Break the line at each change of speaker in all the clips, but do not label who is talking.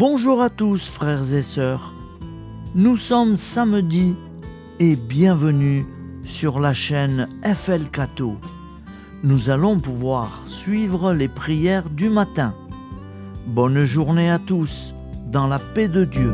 Bonjour à tous frères et sœurs, nous sommes samedi et bienvenue sur la chaîne FL Cato. Nous allons pouvoir suivre les prières du matin. Bonne journée à tous, dans la paix de Dieu.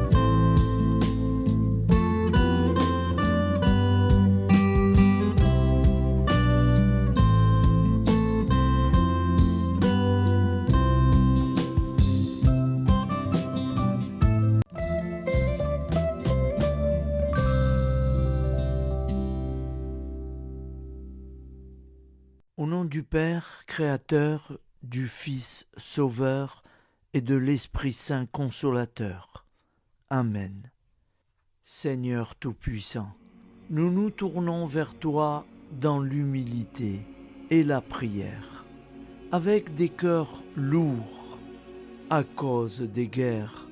Au nom du Père, Créateur, du Fils, Sauveur et de l'Esprit Saint Consolateur. Amen. Seigneur Tout-Puissant, nous nous tournons vers toi dans l'humilité et la prière, avec des cœurs lourds à cause des guerres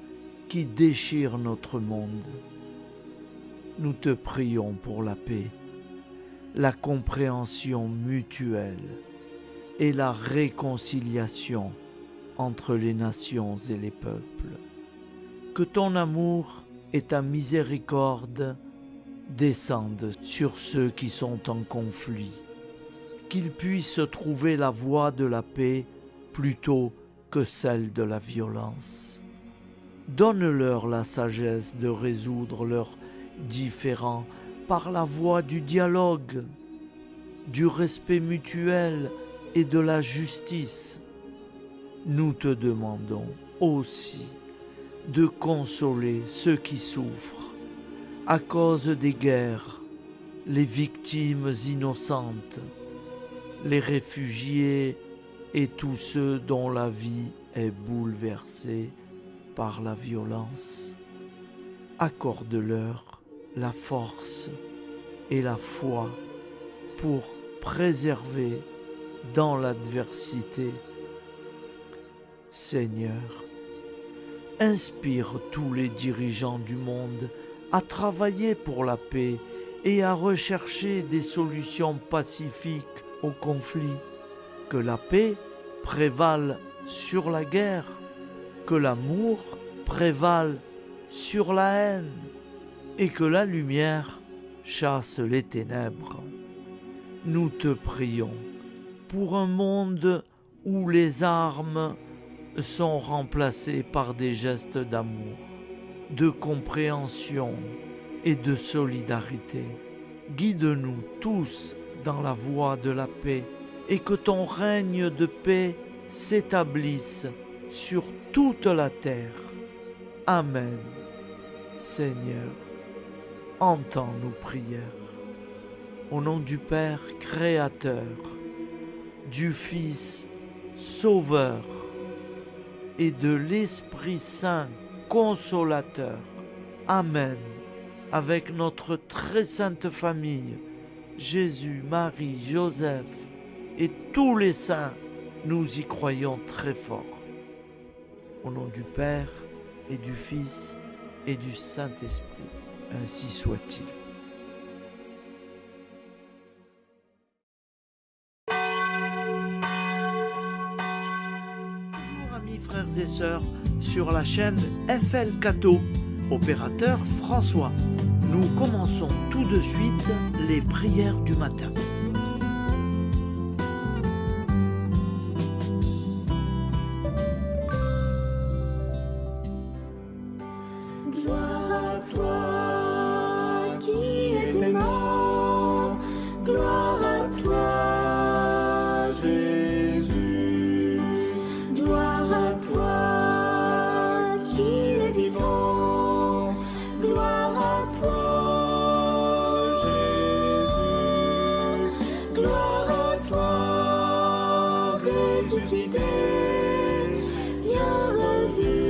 qui déchirent notre monde. Nous te prions pour la paix, la compréhension mutuelle et la réconciliation entre les nations et les peuples. Que ton amour et ta miséricorde descendent sur ceux qui sont en conflit, qu'ils puissent trouver la voie de la paix plutôt que celle de la violence. Donne-leur la sagesse de résoudre leurs différends par la voie du dialogue, du respect mutuel et de la justice. Nous te demandons aussi de consoler ceux qui souffrent à cause des guerres, les victimes innocentes, les réfugiés et tous ceux dont la vie est bouleversée par la violence. Accorde-leur la force et la foi pour préserver dans l'adversité. Seigneur, inspire tous les dirigeants du monde à travailler pour la paix et à rechercher des solutions pacifiques aux conflits. Que la paix prévale sur la guerre, que l'amour prévale sur la haine, et que la lumière chasse les ténèbres. Nous te prions pour un monde où les armes sont remplacées par des gestes d'amour, de compréhension et de solidarité. Guide-nous tous dans la voie de la paix et que ton règne de paix s'établisse sur toute la terre. Amen. Seigneur, entends nos prières. Au nom du Père Créateur, du Fils Sauveur et de l'Esprit Saint Consolateur. Amen. Avec notre très sainte famille, Jésus, Marie, Joseph et tous les saints, nous y croyons très fort. Au nom du Père et du Fils et du Saint-Esprit. Ainsi soit-il. Bonjour amis frères et sœurs sur la chaîne FL Cato, opérateur François. Nous commençons tout de suite les prières du matin.
Gloire à toi qui es mort, gloire à toi Jésus, gloire à toi qui es vivant, gloire à toi Jésus, gloire à toi ressuscité, viens revivre.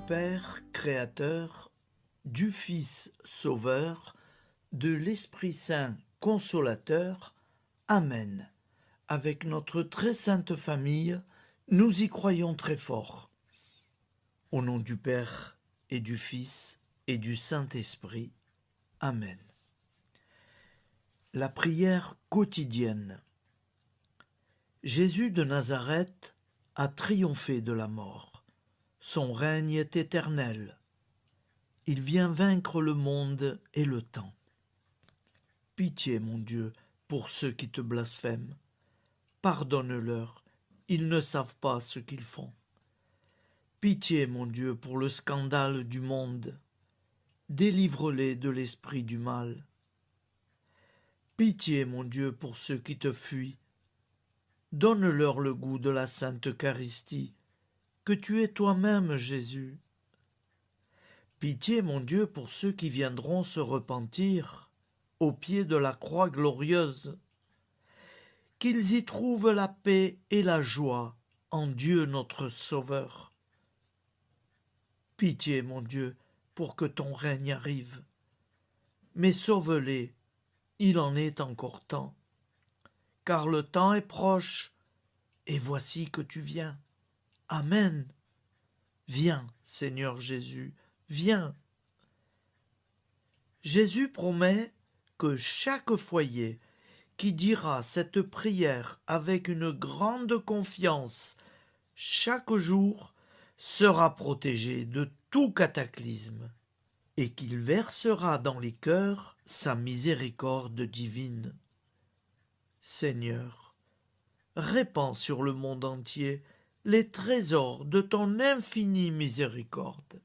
Père Créateur, du Fils Sauveur, de l'Esprit Saint Consolateur. Amen. Avec notre très sainte famille, nous y croyons très fort. Au nom du Père et du Fils et du Saint-Esprit. Amen. La prière quotidienne. Jésus de Nazareth a triomphé de la mort. Son règne est éternel. Il vient vaincre le monde et le temps. Pitié, mon Dieu, pour ceux qui te blasphèment. Pardonne-leur, ils ne savent pas ce qu'ils font. Pitié, mon Dieu, pour le scandale du monde. Délivre-les de l'esprit du mal. Pitié, mon Dieu, pour ceux qui te fuient. Donne-leur le goût de la Sainte Eucharistie, que tu es toi-même, Jésus. Pitié, mon Dieu, pour ceux qui viendront se repentir au pied de la croix glorieuse, qu'ils y trouvent la paix et la joie en Dieu notre Sauveur. Pitié, mon Dieu, pour que ton règne arrive. Mais sauve-les, il en est encore temps, car le temps est proche, et voici que tu viens. Amen. Viens, Seigneur Jésus, viens. Jésus promet que chaque foyer qui dira cette prière avec une grande confiance chaque jour sera protégé de tout cataclysme et qu'il versera dans les cœurs sa miséricorde divine. Seigneur, répands sur le monde entier les trésors de ton infinie miséricorde.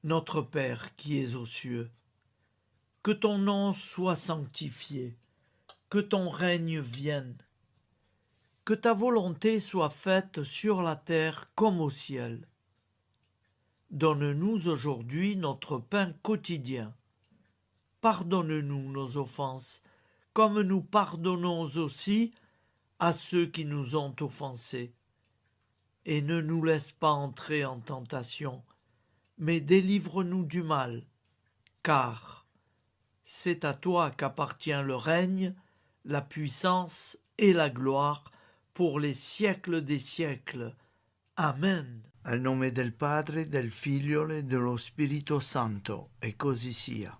Notre Père qui es aux cieux, que ton nom soit sanctifié, que ton règne vienne, que ta volonté soit faite sur la terre comme au ciel. Donne-nous aujourd'hui notre pain quotidien. Pardonne-nous nos offenses, comme nous pardonnons aussi à ceux qui nous ont offensés. Et ne nous laisse pas entrer en tentation, mais délivre-nous du mal, car c'est à toi qu'appartient le règne, la puissance et la gloire pour les siècles des siècles. Amen.
Al nome del Padre, del Figlio e dello Spirito Santo, e così sia.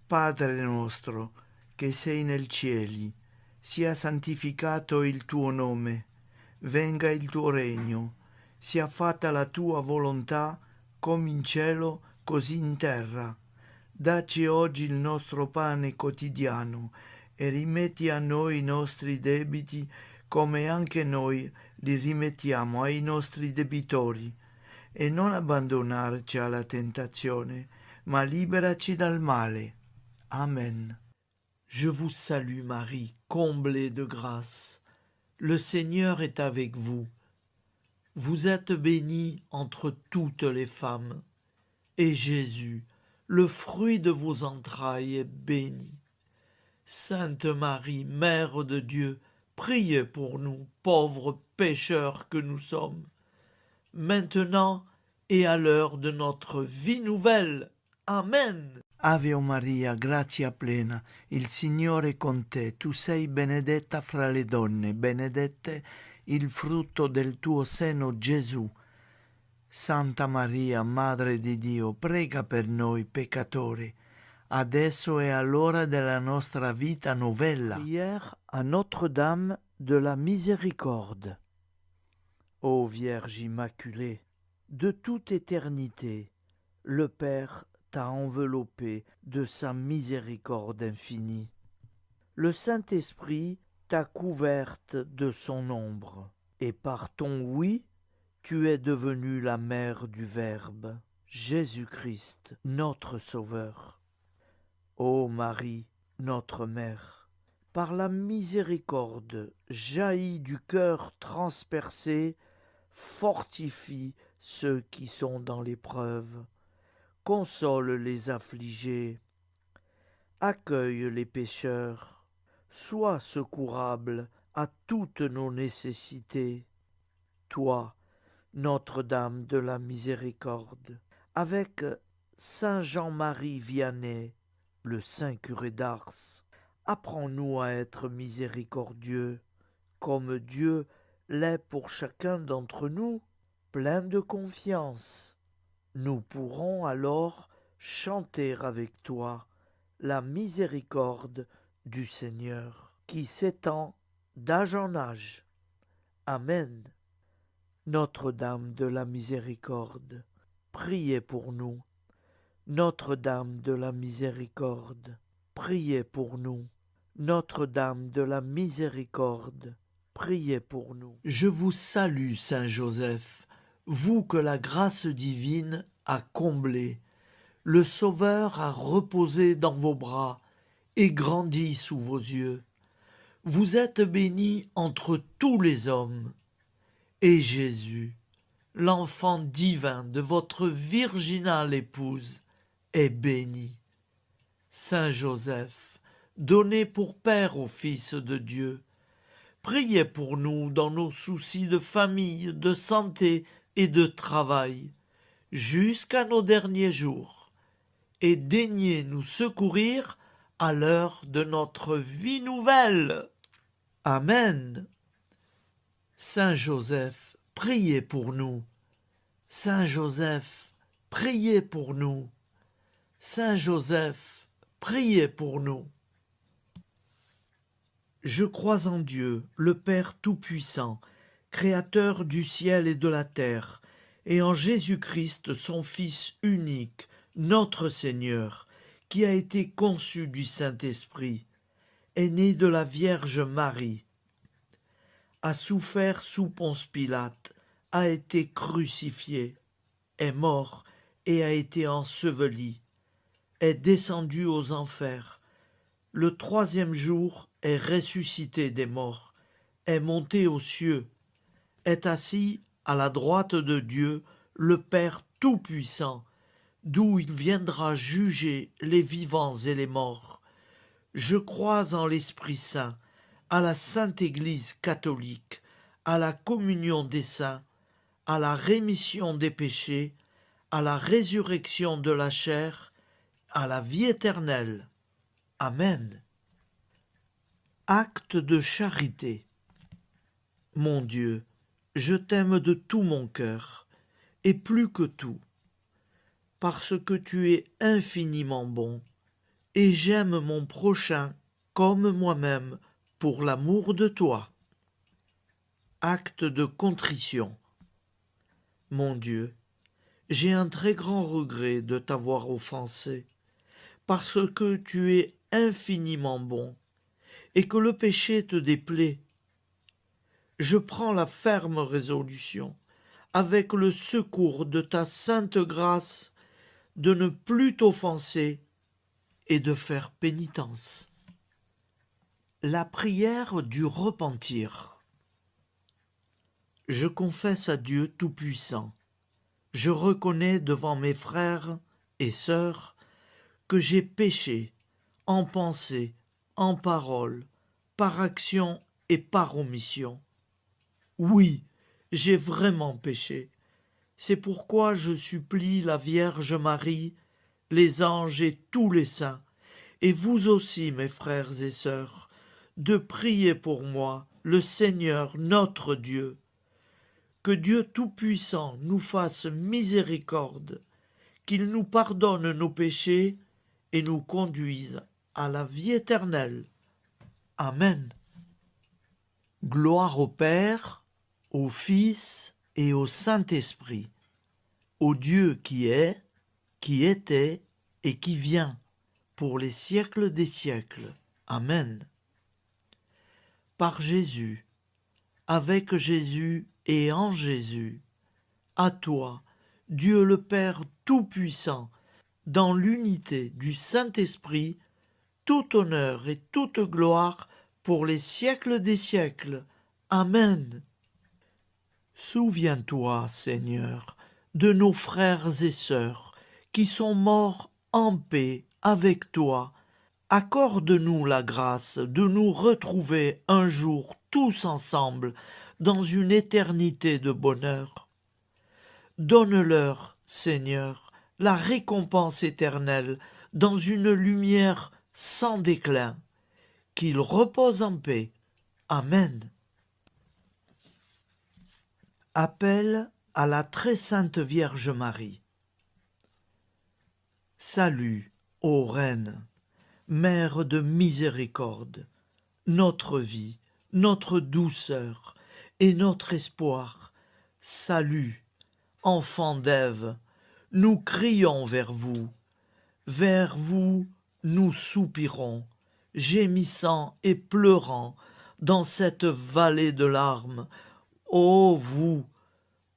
Padre nostro, che sei nel cieli, sia santificato il tuo nome, venga il tuo regno, sia fatta la tua volontà, come in cielo, così in terra. Dacci oggi il nostro pane quotidiano e rimetti a noi i nostri debiti, come anche noi li rimettiamo ai nostri debitori, e non abbandonarci alla tentazione, ma liberaci dal male. Amen.
Je vous salue Marie, comblée de grâce. Le Seigneur est avec vous. Vous êtes bénie entre toutes les femmes, et Jésus, le fruit de vos entrailles, est béni. Sainte Marie, Mère de Dieu, priez pour nous, pauvres pécheurs que nous sommes, maintenant et à l'heure de notre vie nouvelle. Amen.
Ave Maria, grazia plena, il Signore è con te, tu sei benedetta fra le donne, benedetto il frutto del tuo seno, Gesù. Santa Maria, Madre di Dio, prega per noi peccatori, adesso e all'ora della nostra vita novella.
Prière à Notre-Dame de la Miséricorde. Ô Vierge Immaculée, de toute éternité, le Père t'a enveloppé de sa miséricorde infinie. Le Saint-Esprit t'a couverte de son ombre, et par ton oui, tu es devenue la mère du Verbe, Jésus-Christ, notre Sauveur. Ô Marie, notre Mère, par la miséricorde jaillie du cœur transpercé, fortifie ceux qui sont dans l'épreuve, console les affligés, accueille les pécheurs, sois secourable à toutes nos nécessités. Toi, Notre-Dame de la Miséricorde, avec Saint Jean-Marie Vianney, le Saint curé d'Ars, apprends-nous à être miséricordieux, comme Dieu l'est pour chacun d'entre nous. Plein de confiance, nous pourrons alors chanter avec toi la miséricorde du Seigneur qui s'étend d'âge en âge. Amen. Notre-Dame de la Miséricorde, priez pour nous. Notre-Dame de la Miséricorde, priez pour nous. Notre-Dame de la Miséricorde, priez pour nous. Je vous salue, Saint Joseph, vous que la grâce divine a comblé. Le Sauveur a reposé dans vos bras et grandi sous vos yeux. Vous êtes bénie entre tous les hommes. Et Jésus, l'enfant divin de votre virginale épouse, est béni. Saint Joseph, donné pour Père au Fils de Dieu, priez pour nous dans nos soucis de famille, de santé et de travail, jusqu'à nos derniers jours, et daignez nous secourir à l'heure de notre vie nouvelle. Amen. Saint Joseph, priez pour nous. Saint Joseph, priez pour nous. Saint Joseph, priez pour nous. Je crois en Dieu, le Père Tout-Puissant, Créateur du ciel et de la terre, et en Jésus-Christ, son Fils unique, notre Seigneur, qui a été conçu du Saint-Esprit, est né de la Vierge Marie, a souffert sous Ponce Pilate, a été crucifié, est mort et a été enseveli, est descendu aux enfers, le troisième jour est ressuscité des morts, est monté aux cieux, est assis à la droite de Dieu, le Père Tout-Puissant, d'où il viendra juger les vivants et les morts. Je crois en l'Esprit Saint, à la Sainte Église catholique, à la communion des saints, à la rémission des péchés, à la résurrection de la chair, à la vie éternelle. Amen. Acte de charité. Mon Dieu, je t'aime de tout mon cœur, et plus que tout, parce que tu es infiniment bon, et j'aime mon prochain comme moi-même, pour l'amour de toi. Acte de contrition. Mon Dieu, j'ai un très grand regret de t'avoir offensé, parce que tu es infiniment bon, et que le péché te déplaît. Je prends la ferme résolution, avec le secours de ta sainte grâce, de ne plus t'offenser et de faire pénitence. La prière du repentir. Je confesse à Dieu Tout-Puissant, je reconnais devant mes frères et sœurs que j'ai péché en pensée, en parole, par action et par omission. Oui, j'ai vraiment péché. C'est pourquoi je supplie la Vierge Marie, les anges et tous les saints, et vous aussi, mes frères et sœurs, de prier pour moi, le Seigneur notre Dieu. Que Dieu Tout-Puissant nous fasse miséricorde, qu'il nous pardonne nos péchés et nous conduise à la vie éternelle. Amen. Gloire au Père, au Fils et au Saint-Esprit, au Dieu qui est, qui était et qui vient, pour les siècles des siècles. Amen. Par Jésus, avec Jésus et en Jésus, à toi, Dieu le Père Tout-Puissant, dans l'unité du Saint-Esprit, tout honneur et toute gloire pour les siècles des siècles. Amen. Souviens-toi, Seigneur, de nos frères et sœurs qui sont morts en paix avec toi. Accorde-nous la grâce de nous retrouver un jour tous ensemble dans une éternité de bonheur. Donne-leur, Seigneur, la récompense éternelle dans une lumière sans déclin. Qu'ils reposent en paix. Amen. Appel à la très sainte Vierge Marie. Salut, ô Reine, Mère de miséricorde, notre vie, notre douceur et notre espoir. Salut, enfant d'Ève, nous crions vers vous nous soupirons, gémissant et pleurant dans cette vallée de larmes. Ô vous,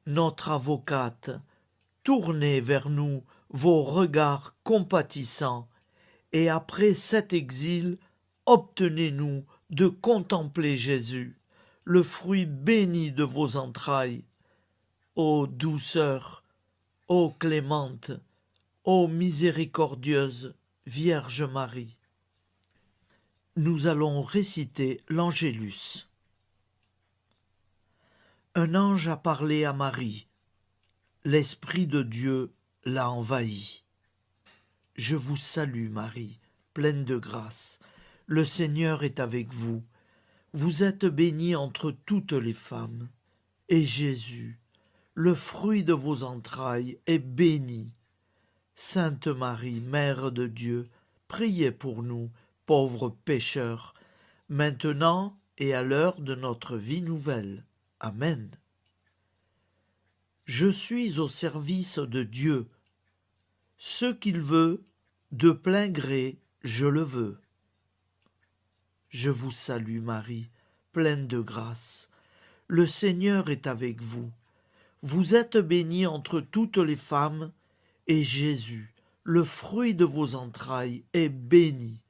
notre avocate, tournez vers nous vos regards compatissants, et après cet exil, obtenez-nous de contempler Jésus, le fruit béni de vos entrailles. Ô douceur, ô clémente, ô miséricordieuse Vierge Marie. Nous allons réciter l'Angélus. Un ange a parlé à Marie. L'Esprit de Dieu l'a envahie. Je vous salue Marie, pleine de grâce. Le Seigneur est avec vous. Vous êtes bénie entre toutes les femmes. Et Jésus, le fruit de vos entrailles, est béni. Sainte Marie, Mère de Dieu, priez pour nous, pauvres pécheurs, maintenant et à l'heure de notre vie nouvelle. Amen. Je suis au service de Dieu. Ce qu'il veut, de plein gré, je le veux. Je vous salue Marie, pleine de grâce. Le Seigneur est avec vous. Vous êtes bénie entre toutes les femmes, et Jésus, le fruit de vos entrailles, est béni.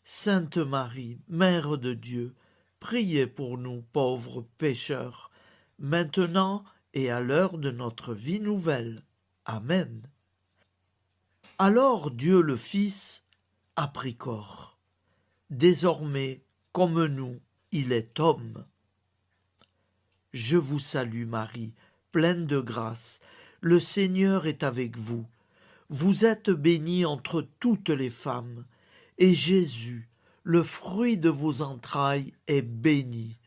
Sainte Marie, Mère de Dieu, priez pour nous pauvres pécheurs, maintenant et à l'heure de notre vie nouvelle. Amen. Alors Dieu le Fils a pris corps. Désormais, comme nous, il est homme. Je vous salue Marie, pleine de grâce. Le Seigneur est avec vous. Vous êtes bénie entre toutes les femmes, et Jésus, le fruit de vos entrailles, est béni.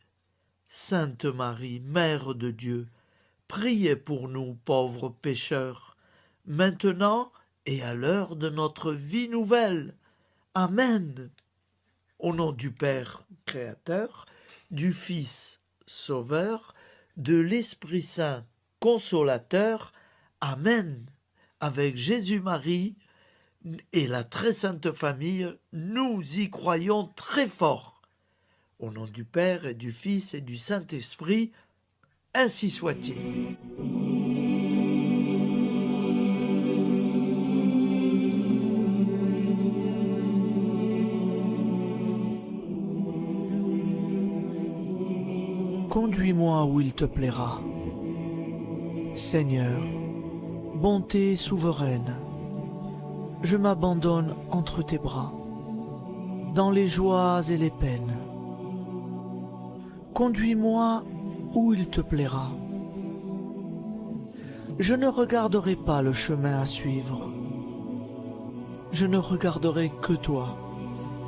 Sainte Marie, Mère de Dieu, priez pour nous pauvres pécheurs, maintenant et à l'heure de notre vie nouvelle. Amen. Au nom du Père Créateur, du Fils Sauveur, de l'Esprit Saint Consolateur. Amen. Avec Jésus-Marie et la très sainte famille, nous y croyons très fort. Au nom du Père et du Fils et du Saint-Esprit, ainsi soit-il. Conduis-moi où il te plaira. Seigneur, bonté souveraine, je m'abandonne entre tes bras, dans les joies et les peines. Conduis-moi où il te plaira. Je ne regarderai pas le chemin à suivre. Je ne regarderai que toi,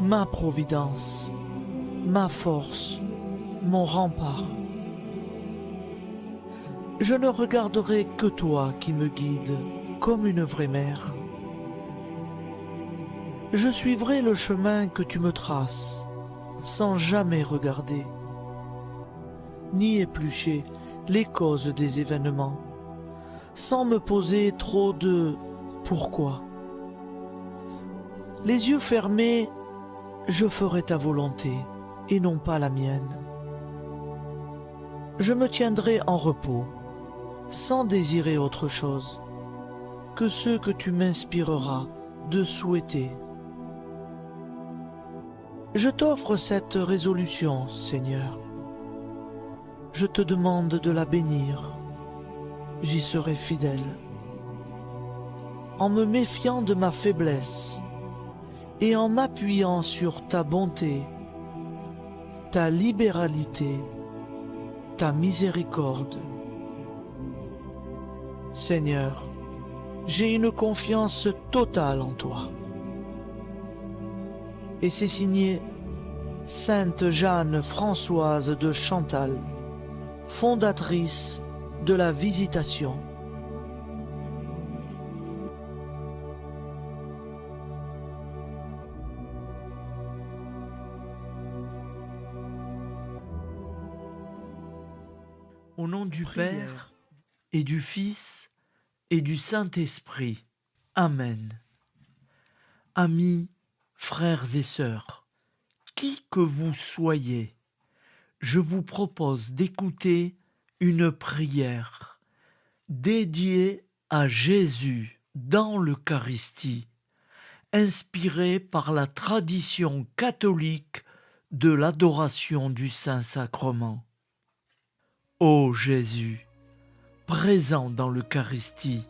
ma providence, ma force, mon rempart. Je ne regarderai que toi qui me guides comme une vraie mère. Je suivrai le chemin que tu me traces, sans jamais regarder, ni éplucher les causes des événements, sans me poser trop de « pourquoi ». Les yeux fermés, je ferai ta volonté et non pas la mienne. Je me tiendrai en repos, sans désirer autre chose que ce que tu m'inspireras de souhaiter. Je t'offre cette résolution, Seigneur. Je te demande de la bénir. J'y serai fidèle. En me méfiant de ma faiblesse et en m'appuyant sur ta bonté, ta libéralité, ta miséricorde. Seigneur, j'ai une confiance totale en toi. Et c'est signé Sainte Jeanne Françoise de Chantal, fondatrice de la Visitation. Au nom du Père et du Fils et du Saint-Esprit. Amen. Amis, frères et sœurs, qui que vous soyez, je vous propose d'écouter une prière dédiée à Jésus dans l'Eucharistie, inspirée par la tradition catholique de l'adoration du Saint-Sacrement. Ô Jésus, présent dans l'Eucharistie,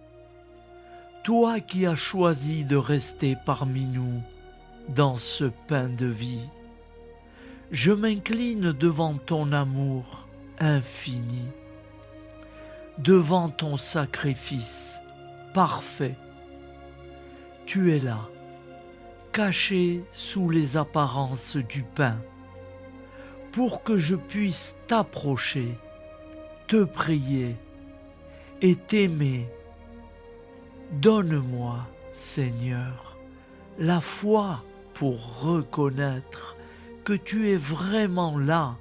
toi qui as choisi de rester parmi nous dans ce pain de vie, je m'incline devant ton amour infini, devant ton sacrifice parfait. Tu es là, caché sous les apparences du pain, pour que je puisse t'approcher, te prier et t'aimer. Donne-moi, Seigneur, la foi pour reconnaître que tu es vraiment là,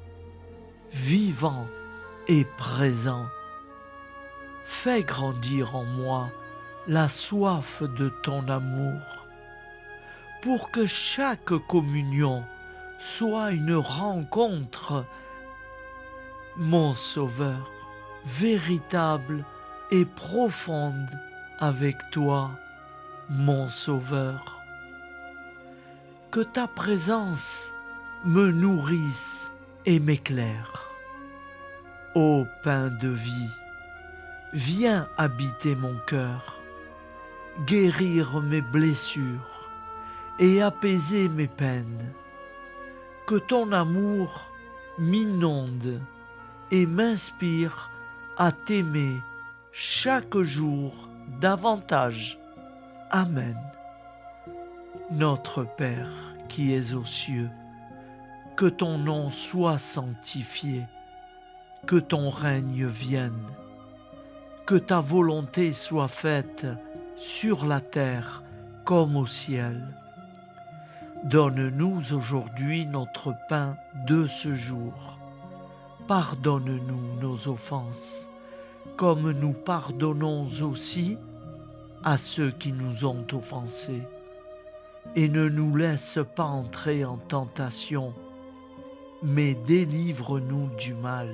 vivant et présent. Fais grandir en moi la soif de ton amour, pour que chaque communion soit une rencontre, mon Sauveur, véritable et profonde avec toi, mon Sauveur. Que ta présence me nourrisse et m'éclaire. Ô pain de vie, viens habiter mon cœur, guérir mes blessures et apaiser mes peines. Que ton amour m'inonde et m'inspire à t'aimer chaque jour davantage. Amen. Notre Père qui es aux cieux, que ton nom soit sanctifié, que ton règne vienne, que ta volonté soit faite sur la terre comme au ciel. Donne-nous aujourd'hui notre pain de ce jour. Pardonne-nous nos offenses, comme nous pardonnons aussi à ceux qui nous ont offensés. Et ne nous laisse pas entrer en tentation, mais délivre-nous du mal.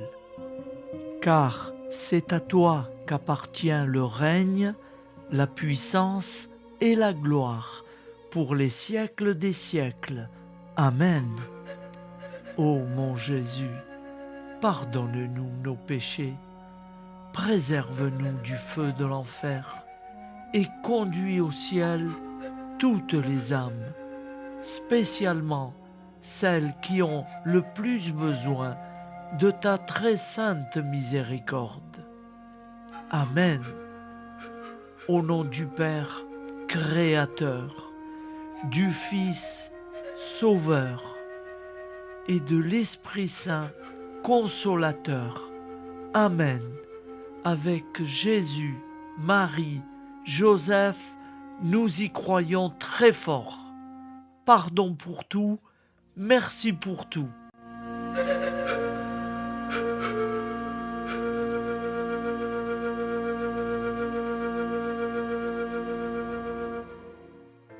Car c'est à toi qu'appartient le règne, la puissance et la gloire pour les siècles des siècles. Amen. Ô mon Jésus, pardonne-nous nos péchés, préserve-nous du feu de l'enfer et conduis au ciel toutes les âmes, spécialement celles qui ont le plus besoin de ta très sainte miséricorde. Amen. Au nom du Père Créateur, du Fils Sauveur et de l'Esprit Saint Consolateur. Amen. Avec Jésus, Marie, Joseph, nous y croyons très fort. Pardon pour tout, merci pour tout.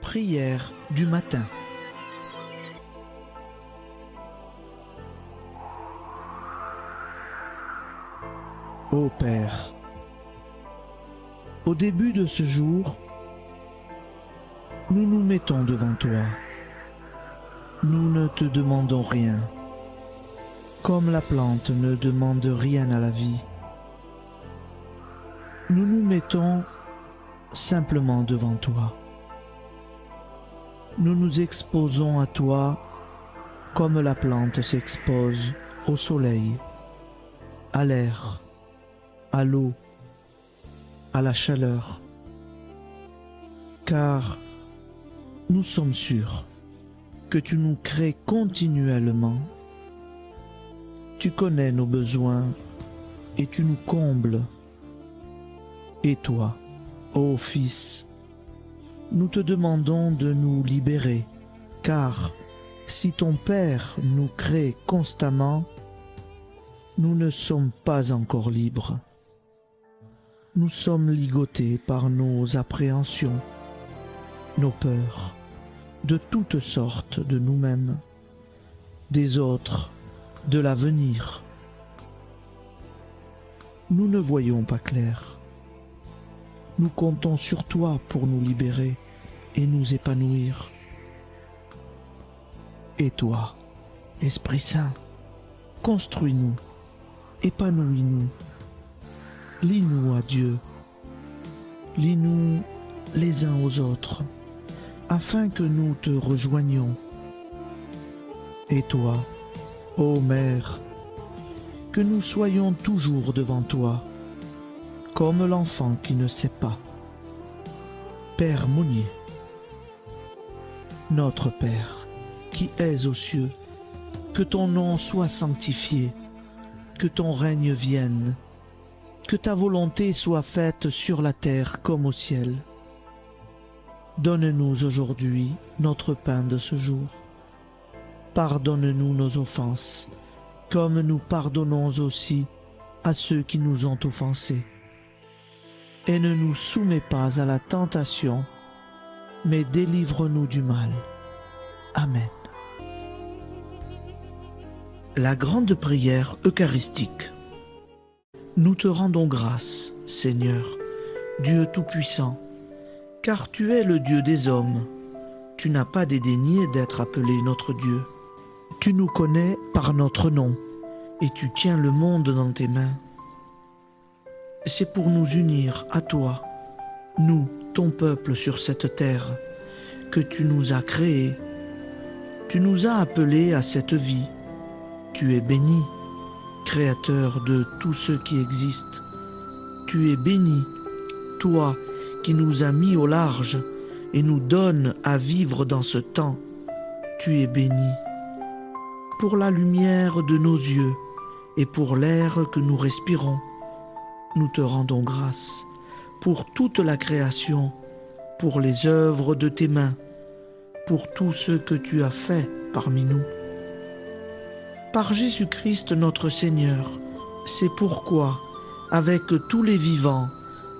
Prière du matin. Ô Père, au début de ce jour, nous nous mettons devant toi. Nous ne te demandons rien, comme la plante ne demande rien à la vie. Nous nous mettons simplement devant toi. Nous nous exposons à toi comme la plante s'expose au soleil, à l'air, à l'eau, à la chaleur. Car nous sommes sûrs que tu nous crées continuellement. Tu connais nos besoins et tu nous combles Et toi, ô Fils, nous te demandons de nous libérer, car si ton Père nous crée constamment, nous ne sommes pas encore libres. Nous sommes ligotés par nos appréhensions, nos peurs, de toutes sortes de nous-mêmes, des autres, de l'avenir. Nous ne voyons pas clair. Nous comptons sur toi pour nous libérer et nous épanouir. Et toi, Esprit Saint, construis-nous, épanouis-nous, lie-nous à Dieu, lie-nous les uns aux autres, afin que nous te rejoignions. Et toi, ô Mère, que nous soyons toujours devant toi, comme l'enfant qui ne sait pas. Père Monnier, notre Père, qui es aux cieux, que ton nom soit sanctifié, que ton règne vienne, que ta volonté soit faite sur la terre comme au ciel. Donne-nous aujourd'hui notre pain de ce jour. Pardonne-nous nos offenses, comme nous pardonnons aussi à ceux qui nous ont offensés. Et ne nous soumets pas à la tentation, mais délivre-nous du mal. Amen. La grande prière eucharistique. Nous te rendons grâce, Seigneur, Dieu Tout-Puissant, car tu es le Dieu des hommes. Tu n'as pas dédaigné d'être appelé notre Dieu. Tu nous connais par notre nom, et tu tiens le monde dans tes mains. C'est pour nous unir à toi, nous, ton peuple sur cette terre, que tu nous as créés. Tu nous as appelés à cette vie. Tu es béni, Créateur de tout ce qui existe. Tu es béni, toi qui nous as mis au large et nous donnes à vivre dans ce temps. Tu es béni. Pour la lumière de nos yeux et pour l'air que nous respirons, nous te rendons grâce. Pour toute la création, pour les œuvres de tes mains, pour tout ce que tu as fait parmi nous. Par Jésus-Christ notre Seigneur, c'est pourquoi, avec tous les vivants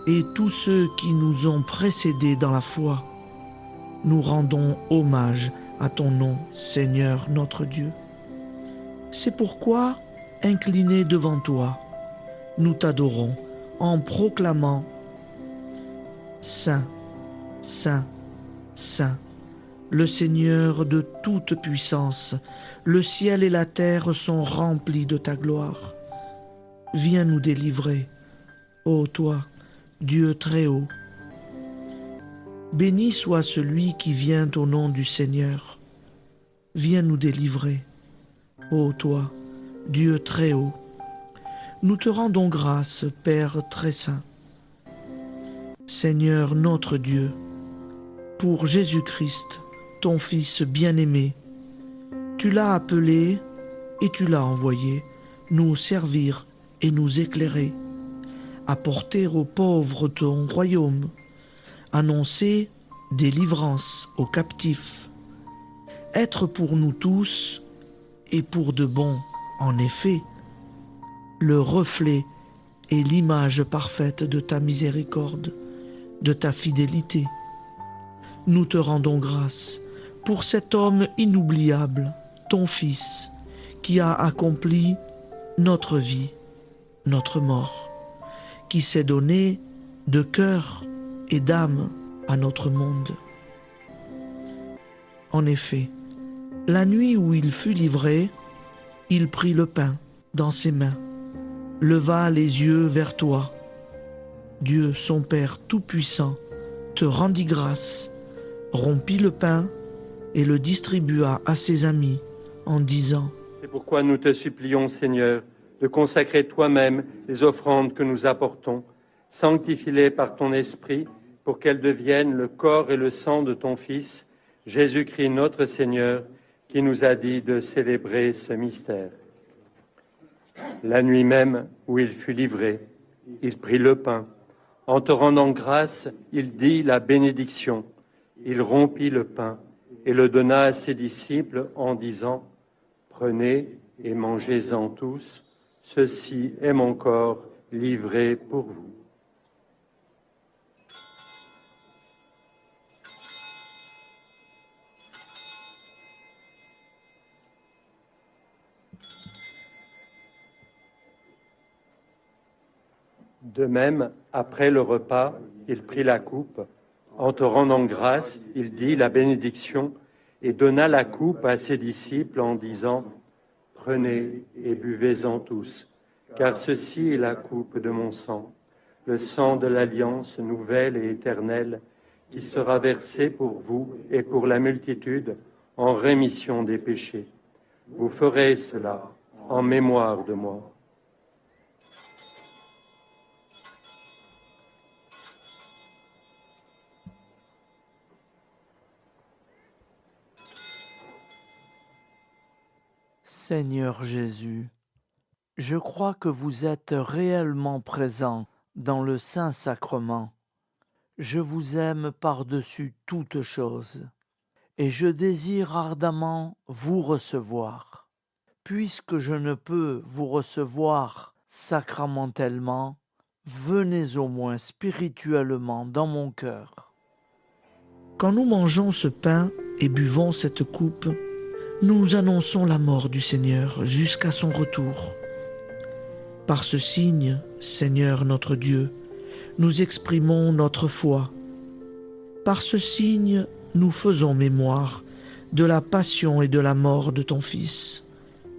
et tous ceux qui nous ont précédés dans la foi, nous rendons hommage à ton nom, Seigneur notre Dieu. C'est pourquoi, inclinés devant toi, nous t'adorons en proclamant « Saint, Saint, Saint ». Le Seigneur de toute puissance, le ciel et la terre sont remplis de ta gloire. Viens nous délivrer, ô toi, Dieu très haut. Béni soit celui qui vient au nom du Seigneur. Viens nous délivrer, ô toi, Dieu très haut. Nous te rendons grâce, Père très saint. Seigneur notre Dieu, pour Jésus-Christ, ton Fils bien-aimé, tu l'as appelé et tu l'as envoyé nous servir et nous éclairer, apporter aux pauvres ton royaume, annoncer délivrance aux captifs, être pour nous tous et pour de bon, en effet, le reflet et l'image parfaite de ta miséricorde, de ta fidélité. Nous te rendons grâce pour cet homme inoubliable, ton Fils, qui a accompli notre vie, notre mort, qui s'est donné de cœur et d'âme à notre monde. En effet, la nuit où il fut livré, il prit le pain dans ses mains, leva les yeux vers toi. Dieu, son Père tout-puissant, te rendit grâce, rompit le pain et le distribua à ses amis en disant :
C'est pourquoi nous te supplions, Seigneur, de consacrer toi-même les offrandes que nous apportons. Sanctifie-les par ton Esprit pour qu'elles deviennent le corps et le sang de ton Fils, Jésus-Christ notre Seigneur, qui nous a dit de célébrer ce mystère. La nuit même où il fut livré, il prit le pain, En te rendant grâce, il dit la bénédiction. Il rompit le pain et le donna à ses disciples en disant, « Prenez et mangez-en tous, ceci est mon corps livré pour vous. » De même, après le repas, il prit la coupe. En te rendant grâce, il dit la bénédiction et donna la coupe à ses disciples en disant, « Prenez et buvez-en tous, car ceci est la coupe de mon sang, le sang de l'alliance nouvelle et éternelle, qui sera versé pour vous et pour la multitude en rémission des péchés. Vous ferez cela en mémoire de moi. »
Seigneur Jésus, je crois que vous êtes réellement présent dans le Saint-Sacrement. Je vous aime par-dessus toute chose et je désire ardemment vous recevoir. Puisque je ne peux vous recevoir sacramentellement, venez au moins spirituellement dans mon cœur.
Quand nous mangeons ce pain et buvons cette coupe, nous annonçons la mort du Seigneur jusqu'à son retour. Par ce signe, Seigneur notre Dieu, nous exprimons notre foi. Par ce signe, nous faisons mémoire de la passion et de la mort de ton Fils,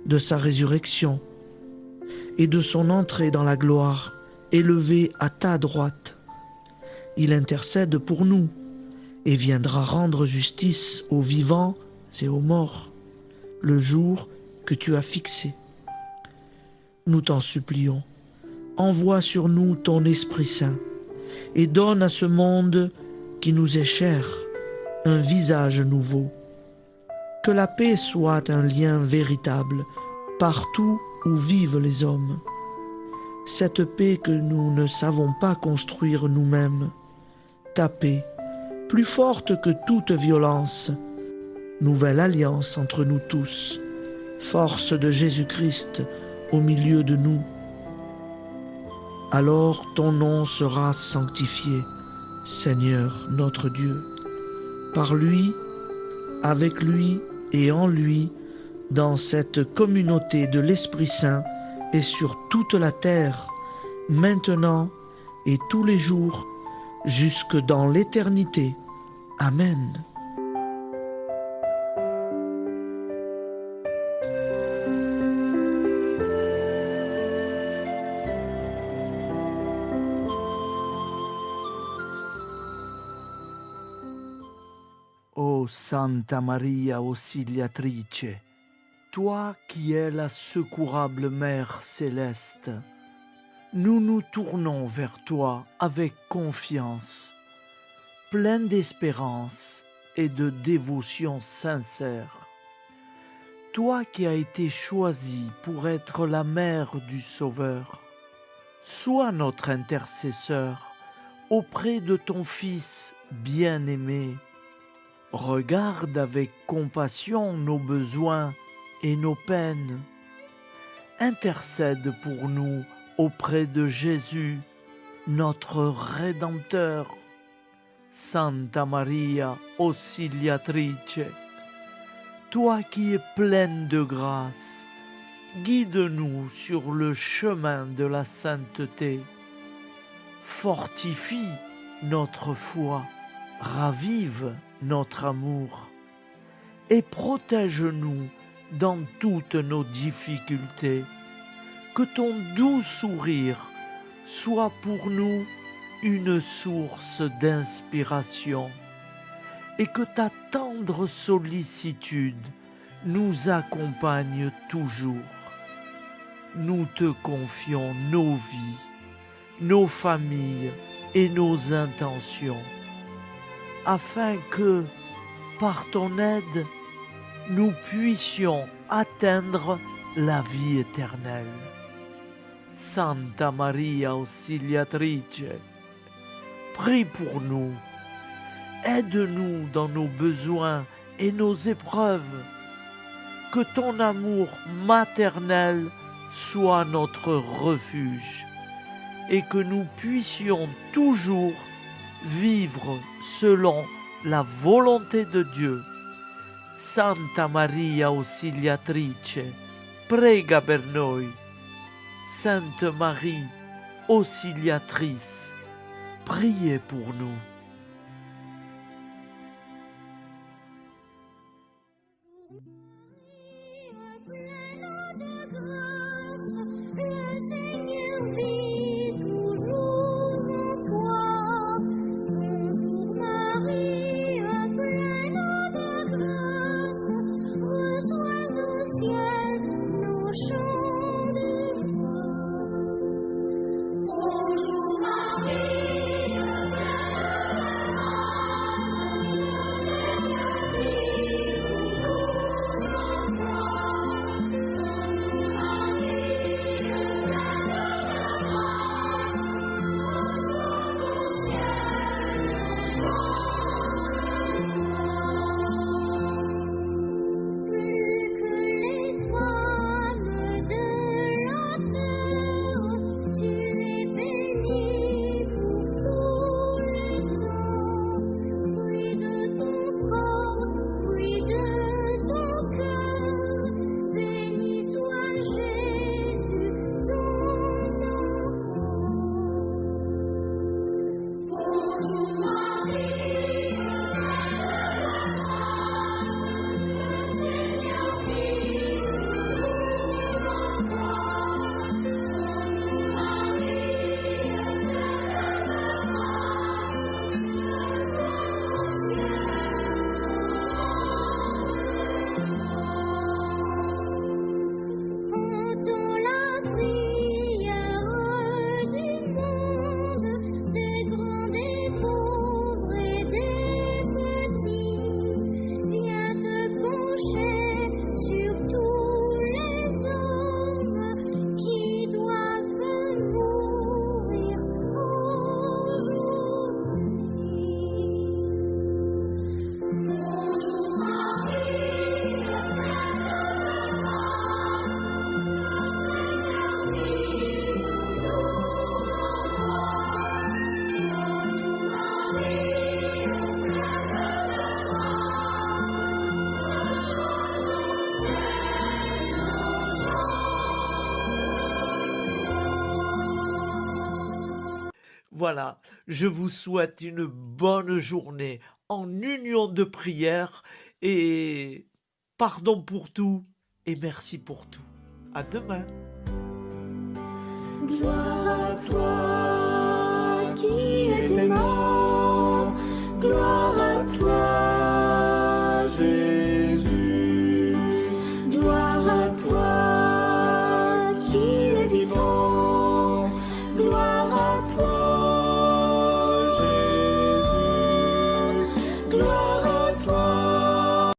de sa résurrection et de son entrée dans la gloire, élevé à ta droite. Il intercède pour nous et viendra rendre justice aux vivants et aux morts, le jour que tu as fixé. Nous t'en supplions, envoie sur nous ton Esprit Saint et donne à ce monde qui nous est cher un visage nouveau. Que la paix soit un lien véritable partout où vivent les hommes. Cette paix que nous ne savons pas construire nous-mêmes, ta paix, plus forte que toute violence, nouvelle alliance entre nous tous, force de Jésus-Christ au milieu de nous. Alors ton nom sera sanctifié, Seigneur notre Dieu. Par lui, avec lui et en lui, dans cette communauté de l'Esprit Saint et sur toute la terre, maintenant et tous les jours, jusque dans l'éternité. Amen.
Ô Santa Maria Auxiliatrice, toi qui es la secourable Mère céleste, nous nous tournons vers toi avec confiance, plein d'espérance et de dévotion sincère. Toi qui as été choisie pour être la mère du Sauveur, sois notre intercesseur auprès de ton Fils bien-aimé. Regarde avec compassion nos besoins et nos peines. Intercède pour nous auprès de Jésus, notre Rédempteur. Santa Maria Auxiliatrice, toi qui es pleine de grâce, guide-nous sur le chemin de la sainteté. Fortifie notre foi, ravive notre amour et protège-nous dans toutes nos difficultés. Que ton doux sourire soit pour nous une source d'inspiration et que ta tendre sollicitude nous accompagne toujours. Nous te confions nos vies, nos familles et nos intentions, afin que, par ton aide, nous puissions atteindre la vie éternelle. Santa Maria Auxiliatrice, prie pour nous. Aide-nous dans nos besoins et nos épreuves. Que ton amour maternel soit notre refuge et que nous puissions toujours vivre selon la volonté de Dieu. Santa Maria Ausiliatrice, prega per noi. Sainte Marie, Auxiliatrice, priez pour nous.
Le Seigneur vit toujours en toi. Bonjour Marie, pleine de grâce, reçois au ciel nos chants de joie. Bonjour Marie, pleine de grâce, le Seigneur vit toujours en toi. Entends la prière du monde, des grands, des pauvres et des petits. Viens te pencher sur tous les hommes qui doivent mourir aujourd'hui. Bonjour Marie,
Voilà, je vous souhaite une bonne journée en union de prière et pardon pour tout et merci pour tout. À demain.
Gloire à toi.